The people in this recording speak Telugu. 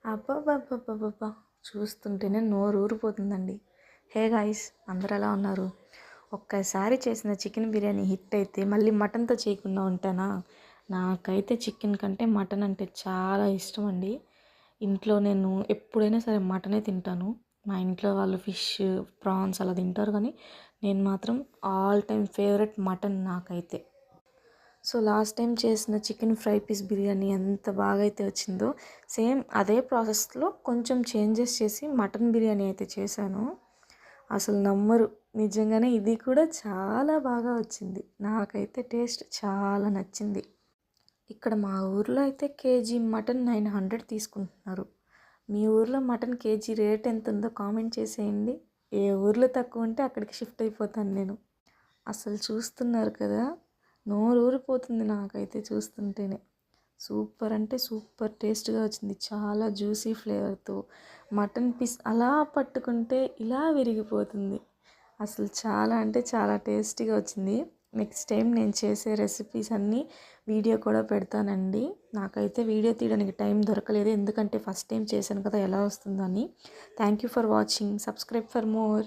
అబ్బబ్బబ్బబ్బబ్బా! చూస్తుంటేనే నోరూరిపోతుందండి. Hey guys! అందరూ ఎలా ఉన్నారు? ఒక్కసారి చేసిన చికెన్ బిర్యానీ హిట్ అయితే మళ్ళీ మటన్‌తో చేయకుండా ఉంటానా? నాకైతే చికెన్ కంటే మటన్ అంటే చాలా ఇష్టమండి. ఇంట్లో నేను ఎప్పుడైనా సరే మటనే తింటాను. మా ఇంట్లో వాళ్ళు ఫిష్, ప్రాన్స్ అలా తింటారు కానీ నేను మాత్రం ఆల్ టైమ్ ఫేవరెట్ మటన్ నాకైతే. సో లాస్ట్ టైం చేసిన చికెన్ ఫ్రై పీస్ బిర్యానీ ఎంత బాగా అయితే వచ్చిందో సేమ్ అదే ప్రాసెస్లో కొంచెం చేంజెస్ చేసి మటన్ బిర్యానీ అయితే చేశాను. అసలు నమ్మరు, నిజంగానే ఇది కూడా చాలా బాగా వచ్చింది. నాకైతే టేస్ట్ చాలా నచ్చింది. ఇక్కడ మా ఊర్లో అయితే కేజీ మటన్ 900 తీసుకుంటున్నారు. మీ ఊర్లో మటన్ కేజీ రేట్ ఎంత ఉందో కామెంట్ చేసేయండి. ఏ ఊర్లో తక్కువ ఉంటే అక్కడికి షిఫ్ట్ అయిపోతాను నేను. అసలు చూస్తున్నారు కదా, నోరు ఊరిపోతుంది నాకైతే చూస్తుంటేనే. సూపర్ అంటే సూపర్ టేస్ట్గా వచ్చింది. చాలా జ్యూసీ ఫ్లేవర్తో మటన్ పీస్ అలా పట్టుకుంటే ఇలా విరిగిపోతుంది. అసలు చాలా అంటే చాలా టేస్టీగా వచ్చింది. నెక్స్ట్ టైం నేను చేసే రెసిపీస్ అన్నీ వీడియో కూడా పెడతానండి. నాకైతే వీడియో తీయడానికి టైం దొరకలేదు, ఎందుకంటే ఫస్ట్ టైం చేశాను కదా ఎలా వస్తుందని. Thank you for watching. Subscribe for more.